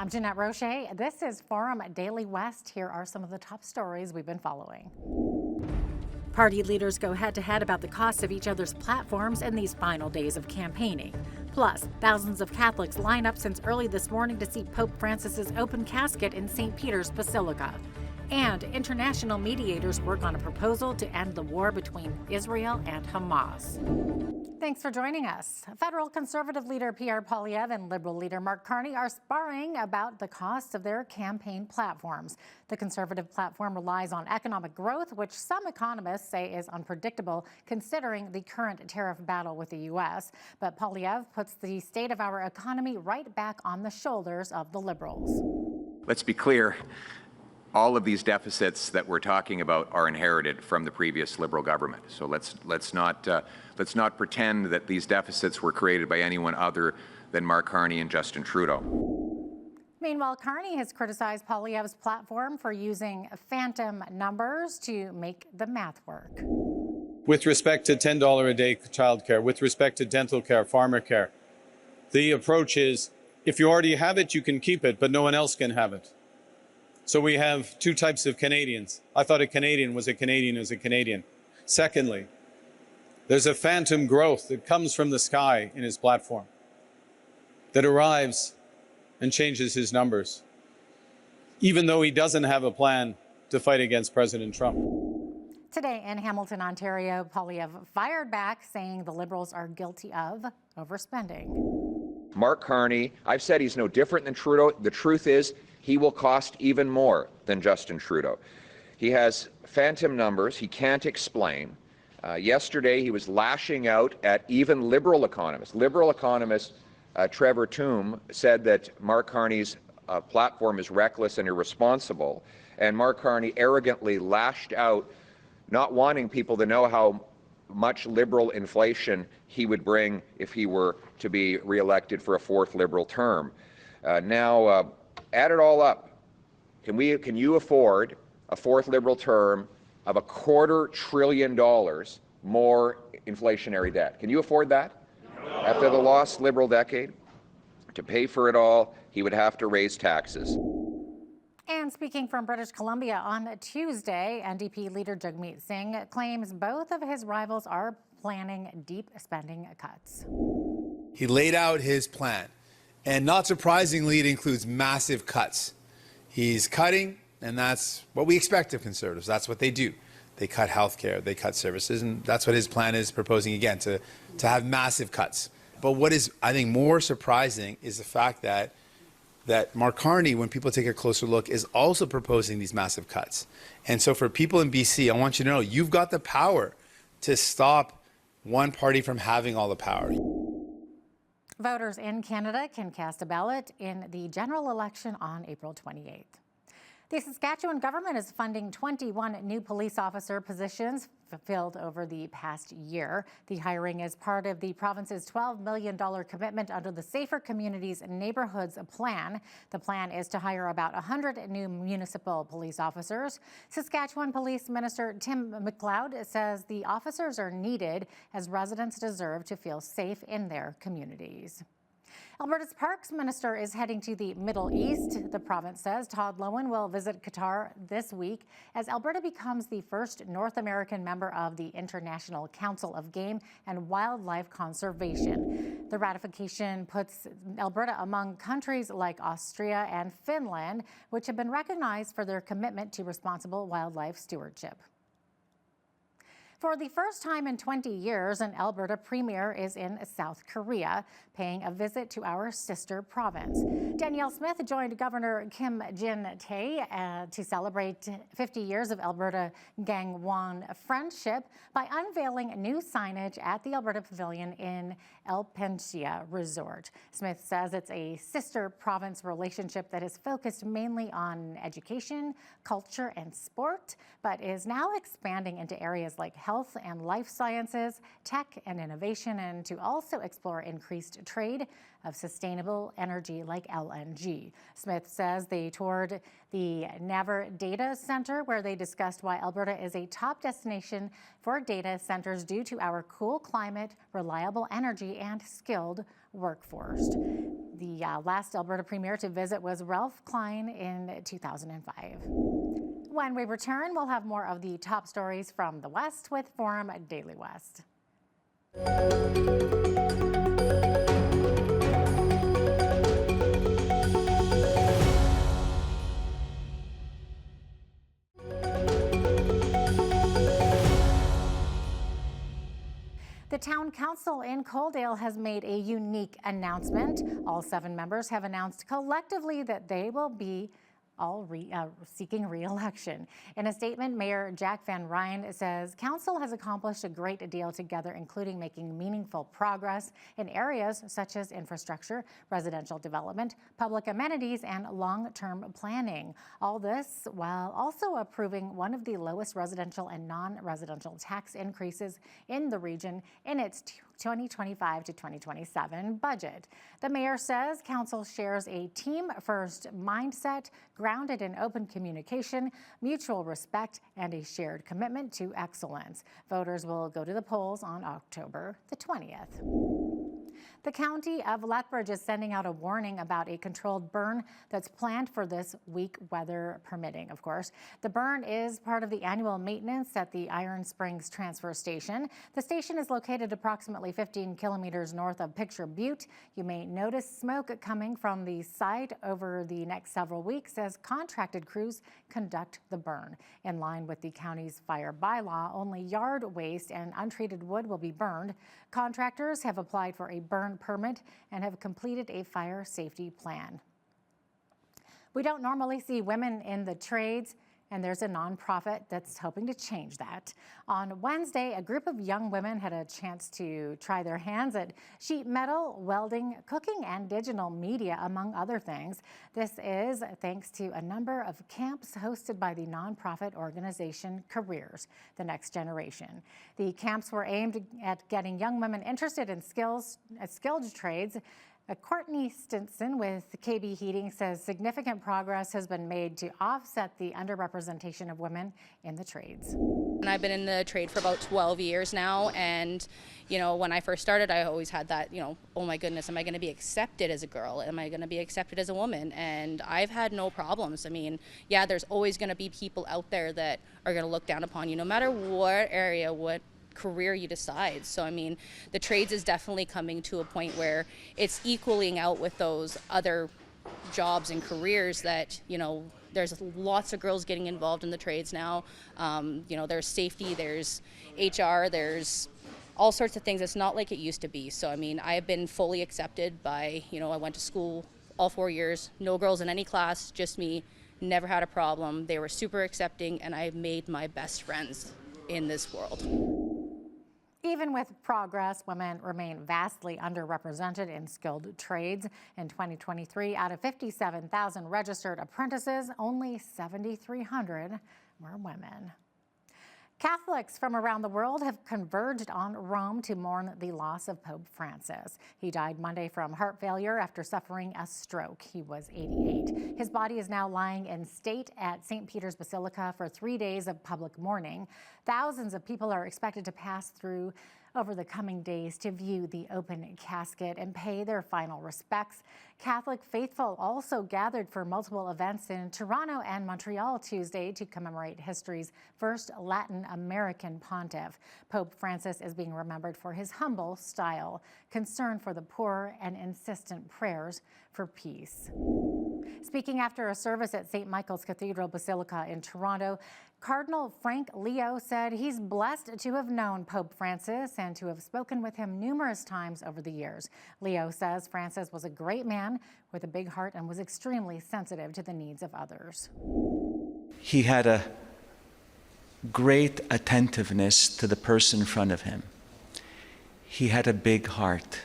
I'm Jeanette Roche. This is Forum Daily West. Here are some of the top stories we've been following. Party leaders go head-to-head about the costs of each other's platforms in these final days of campaigning. Plus, thousands of Catholics line up since early this morning to see Pope Francis's open casket in St. Peter's Basilica. And international mediators work on a proposal to end the war between Israel and Hamas. Thanks for joining us. Federal conservative leader Pierre Poilievre and Liberal leader Mark Carney are sparring about the costs of their campaign platforms. The conservative platform relies on economic growth, which some economists say is unpredictable considering the current tariff battle with the U.S. But Poilievre puts the state of our economy right back on the shoulders of the Liberals. Let's be clear. All of these deficits that we're talking about are inherited from the previous Liberal government. So let's not pretend that these deficits were created by anyone other than Mark Carney and Justin Trudeau. Meanwhile, Carney has criticized Poilievre's platform for using phantom numbers to make the math work. With respect to $10 a day childcare, with respect to dental care, farmer care, the approach is if you already have it, you can keep it, but no one else can have it. So we have two types of Canadians. I thought a Canadian was a Canadian as a Canadian. Secondly, there's a phantom growth that comes from the sky in his platform that arrives and changes his numbers, even though he doesn't have a plan to fight against President Trump. Today in Hamilton, Ontario, Poilievre fired back, saying the Liberals are guilty of overspending. Mark Carney, I've said he's no different than Trudeau. The truth is, he will cost even more than Justin Trudeau. He has phantom numbers he can't explain. Yesterday, he was lashing out at even Liberal economists. Liberal economist Trevor Tombe said that Mark Carney's platform is reckless and irresponsible. And Mark Carney arrogantly lashed out, not wanting people to know how much Liberal inflation he would bring if he were to be reelected for a fourth Liberal term. Now, add it all up. Can you afford a fourth Liberal term of $250 billion more inflationary debt? Can you afford that? No. After the lost Liberal decade? To pay for it all, he would have to raise taxes. And speaking from British Columbia on Tuesday, NDP leader Jagmeet Singh claims both of his rivals are planning deep spending cuts. He laid out his plan. And not surprisingly, it includes massive cuts. He's cutting, and that's what we expect of Conservatives. That's what they do. They cut health care, they cut services, and that's what his plan is proposing again, to have massive cuts. But what is, I think, more surprising is the fact that Mark Carney, when people take a closer look, is also proposing these massive cuts. And so for people in BC, I want you to know, you've got the power to stop one party from having all the power. Voters in Canada can cast a ballot in the general election on April 28th. The Saskatchewan government is funding 21 new police officer positions filled over the past year. The hiring is part of the province's $12 million commitment under the Safer Communities Neighborhoods Plan. The plan is to hire about 100 new municipal police officers. Saskatchewan Police Minister Tim McLeod says the officers are needed as residents deserve to feel safe in their communities. Alberta's Parks Minister is heading to the Middle East. The province says Todd Loewen will visit Qatar this week as Alberta becomes the first North American member of the International Council of Game and Wildlife Conservation. The ratification puts Alberta among countries like Austria and Finland, which have been recognized for their commitment to responsible wildlife stewardship. For the first time in 20 years, an Alberta premier is in South Korea, paying a visit to our sister province. Danielle Smith joined Governor Kim Jin-tae to celebrate 50 years of Alberta-Gangwon friendship by unveiling new signage at the Alberta Pavilion in El Pentia Resort. Smith says it's a sister province relationship that is focused mainly on education, culture, and sport, but is now expanding into areas like health and life sciences, tech and innovation, and to also explore increased trade of sustainable energy like LNG. Smith says they toured the Navar Data Center, where they discussed why Alberta is a top destination for data centers due to our cool climate, reliable energy, and skilled workforce. The last Alberta Premier to visit was Ralph Klein in 2005. When we return, we'll have more of the top stories from the West with Forum Daily West. The town council in Coaldale has made a unique announcement. All 7 members have announced collectively that they will be all seeking re-election. In a statement, Mayor Jack Van Ryn says council has accomplished a great deal together, including making meaningful progress in areas such as infrastructure, residential development, public amenities, and long-term planning. All this while also approving one of the lowest residential and non-residential tax increases in the region in its 2025 to 2027 budget. The mayor says council shares a team-first mindset grounded in open communication, mutual respect, and a shared commitment to excellence. Voters will go to the polls on October the 20th. The county of Lethbridge is sending out a warning about a controlled burn that's planned for this week, weather permitting, of course. The burn is part of the annual maintenance at the Iron Springs Transfer Station. The station is located approximately 15 kilometers north of Picture Butte. You may notice smoke coming from the site over the next several weeks as contracted crews conduct the burn. In line with the county's fire bylaw, only yard waste and untreated wood will be burned. Contractors have applied for a burn permit and have completed a fire safety plan. We don't normally see women in the trades, and there's a nonprofit that's hoping to change that. On Wednesday, a group of young women had a chance to try their hands at sheet metal, welding, cooking, and digital media, among other things. This is thanks to a number of camps hosted by the nonprofit organization Careers, the Next Generation. The camps were aimed at getting young women interested in skilled trades. Courtney Stinson with KB Heating says significant progress has been made to offset the underrepresentation of women in the trades. And I've been in the trade for about 12 years now, and when I first started, I always had that, oh my goodness, am I going to be accepted as a girl? Am I going to be accepted as a woman? And I've had no problems. I mean, yeah, there's always going to be people out there that are going to look down upon you, no matter what area, what career you decide. So I mean, the trades is definitely coming to a point where it's equaling out with those other jobs and careers that there's lots of girls getting involved in the trades now. There's safety, there's HR, there's all sorts of things. It's not like it used to be. So I mean, I have been fully accepted by, I went to school all 4 years, no girls in any class, just me, never had a problem. They were super accepting, and I made my best friends in this world. Even with progress, women remain vastly underrepresented in skilled trades. In 2023, out of 57,000 registered apprentices, only 7,300 were women. Catholics from around the world have converged on Rome to mourn the loss of Pope Francis. He died Monday from heart failure after suffering a stroke. He was 88. His body is now lying in state at St. Peter's Basilica for 3 days of public mourning. Thousands of people are expected to pass through over the coming days to view the open casket and pay their final respects. Catholic faithful also gathered for multiple events in Toronto and Montreal Tuesday to commemorate history's first Latin American pontiff. Pope Francis is being remembered for his humble style, concern for the poor, and insistent prayers for peace. Speaking after a service at St. Michael's Cathedral Basilica in Toronto, Cardinal Frank Leo said he's blessed to have known Pope Francis and to have spoken with him numerous times over the years. Leo says Francis was a great man with a big heart and was extremely sensitive to the needs of others. He had a great attentiveness to the person in front of him. He had a big heart,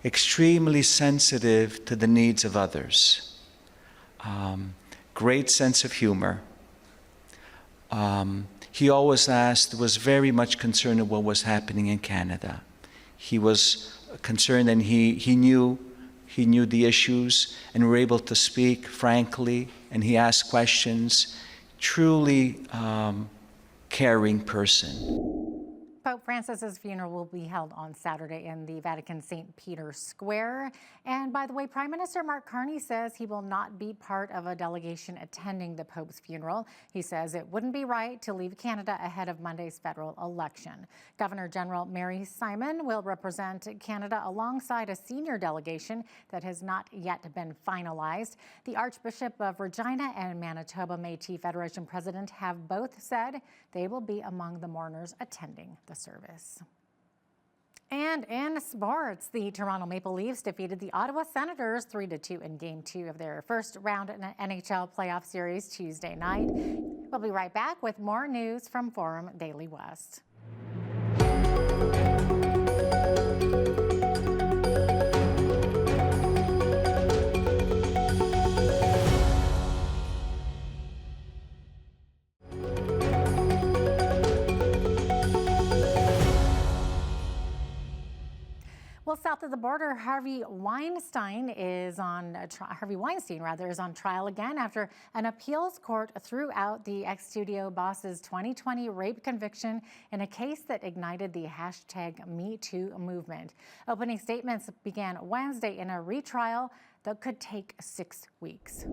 extremely sensitive to the needs of others. Great sense of humor. He always was very much concerned of what was happening in Canada. He was concerned, and he knew the issues, and were able to speak frankly, and he asked questions. Truly caring person. Pope Francis's funeral will be held on Saturday in the Vatican St. Peter's Square. And by the way, Prime Minister Mark Carney says he will not be part of a delegation attending the Pope's funeral. He says it wouldn't be right to leave Canada ahead of Monday's federal election. Governor General Mary Simon will represent Canada alongside a senior delegation that has not yet been finalized. The Archbishop of Regina and Manitoba Métis Federation president have both said they will be among the mourners attending the service. And in sports, the Toronto Maple Leafs defeated the Ottawa Senators 3-2 in Game 2 of their first round NHL playoff series Tuesday night. We'll be right back with more news from Forum Daily West. Well, south of the border, Harvey Weinstein is on trial again after an appeals court threw out the ex-studio boss's 2020 rape conviction in a case that ignited the #MeToo movement. Opening statements began Wednesday in a retrial that could take 6 weeks.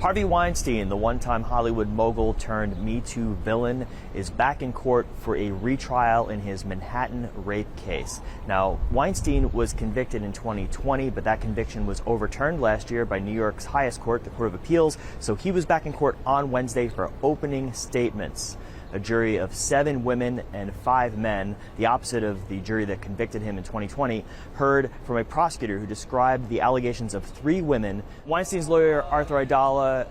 Harvey Weinstein, the one-time Hollywood mogul turned Me Too villain, is back in court for a retrial in his Manhattan rape case. Now, Weinstein was convicted in 2020, but that conviction was overturned last year by New York's highest court, the Court of Appeals, so he was back in court on Wednesday for opening statements. A jury of 7 women and 5 men, the opposite of the jury that convicted him in 2020, heard from a prosecutor who described the allegations of 3 women. Weinstein's lawyer, Arthur Aidala,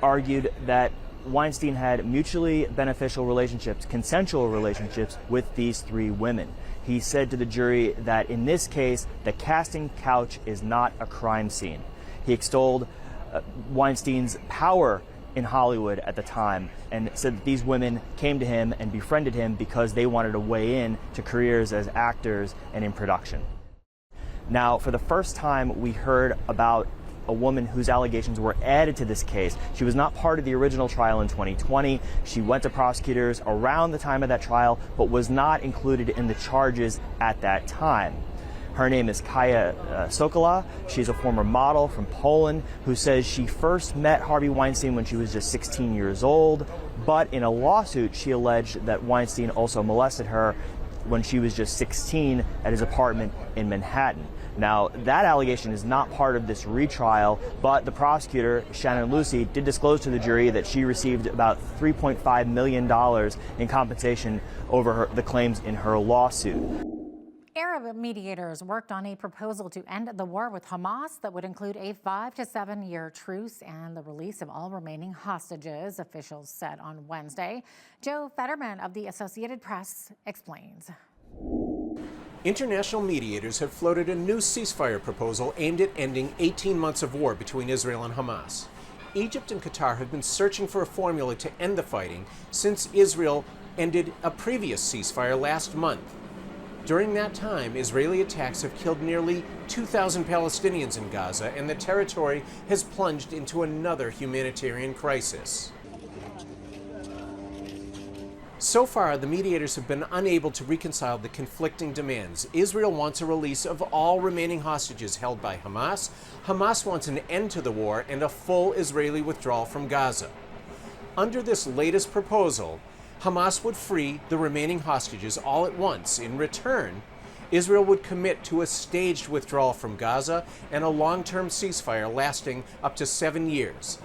argued that Weinstein had mutually beneficial relationships, consensual relationships with these 3 women. He said to the jury that in this case, the casting couch is not a crime scene. He extolled Weinstein's power in Hollywood at the time and said that these women came to him and befriended him because they wanted to weigh in to careers as actors and in production. Now, for the first time, we heard about a woman whose allegations were added to this case. She was not part of the original trial in 2020. She went to prosecutors around the time of that trial, but was not included in the charges at that time. Her name is Kaya Sokola. She's a former model from Poland who says she first met Harvey Weinstein when she was just 16 years old, but in a lawsuit she alleged that Weinstein also molested her when she was just 16 at his apartment in Manhattan. Now, that allegation is not part of this retrial, but the prosecutor, Shannon Lucy, did disclose to the jury that she received about $3.5 million in compensation over the claims in her lawsuit. Arab mediators worked on a proposal to end the war with Hamas that would include a 5 to 7 year truce and the release of all remaining hostages, officials said on Wednesday. Joe Fetterman of the Associated Press explains. International mediators have floated a new ceasefire proposal aimed at ending 18 months of war between Israel and Hamas. Egypt and Qatar have been searching for a formula to end the fighting since Israel ended a previous ceasefire last month. During that time, Israeli attacks have killed nearly 2,000 Palestinians in Gaza, and the territory has plunged into another humanitarian crisis. So far, the mediators have been unable to reconcile the conflicting demands. Israel wants a release of all remaining hostages held by Hamas. Hamas wants an end to the war and a full Israeli withdrawal from Gaza. Under this latest proposal, Hamas would free the remaining hostages all at once. In return, Israel would commit to a staged withdrawal from Gaza and a long-term ceasefire lasting up to 7 years.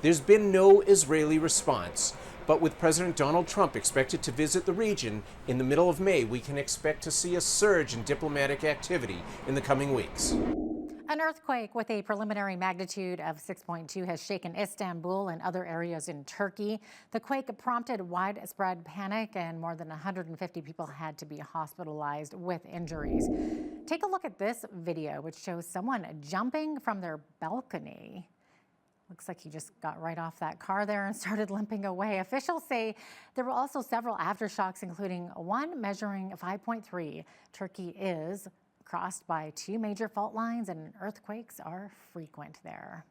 There's been no Israeli response, but with President Donald Trump expected to visit the region in the middle of May, we can expect to see a surge in diplomatic activity in the coming weeks. An earthquake with a preliminary magnitude of 6.2 has shaken Istanbul and other areas in Turkey. The quake prompted widespread panic and more than 150 people had to be hospitalized with injuries. Take a look at this video, which shows someone jumping from their balcony. Looks like he just got right off that car there and started limping away. Officials say there were also several aftershocks, including one measuring 5.3. Turkey is crossed by 2 major fault lines and earthquakes are frequent there.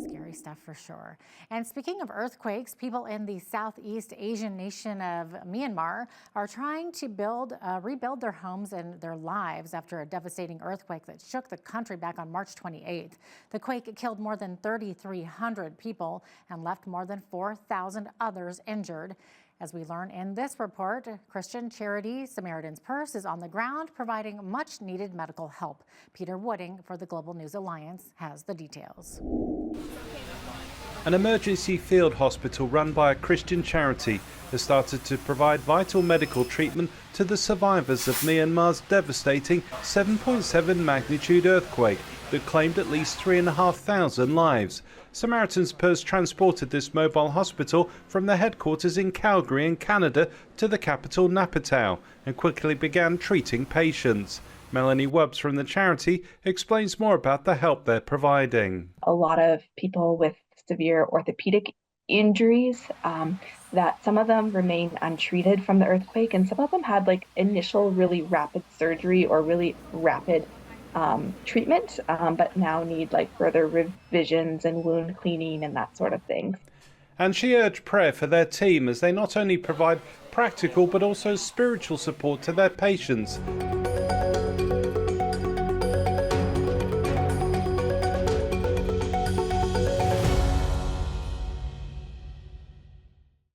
Scary Scary stuff for sure. And speaking of earthquakes, people in the Southeast Asian nation of Myanmar are trying to rebuild their homes and their lives after a devastating earthquake that shook the country back on March 28th. The quake killed more than 3,300 people and left more than 4,000 others injured. As we learn in this report, Christian charity Samaritan's Purse is on the ground providing much needed medical help. Peter Wooding for the Global News Alliance has the details. An emergency field hospital run by a Christian charity has started to provide vital medical treatment to the survivors of Myanmar's devastating 7.7 magnitude earthquake that claimed at least 3,500 lives. Samaritan's Purse transported this mobile hospital from the headquarters in Calgary in Canada to the capital Naypyidaw and quickly began treating patients. Melanie Wubbs from the charity explains more about the help they're providing. A lot of people with severe orthopedic injuries, that some of them remain untreated from the earthquake, and some of them had like initial really rapid surgery or really rapid treatment, but now need like further revisions and wound cleaning and that sort of thing. And she urged prayer for their team as they not only provide practical but also spiritual support to their patients.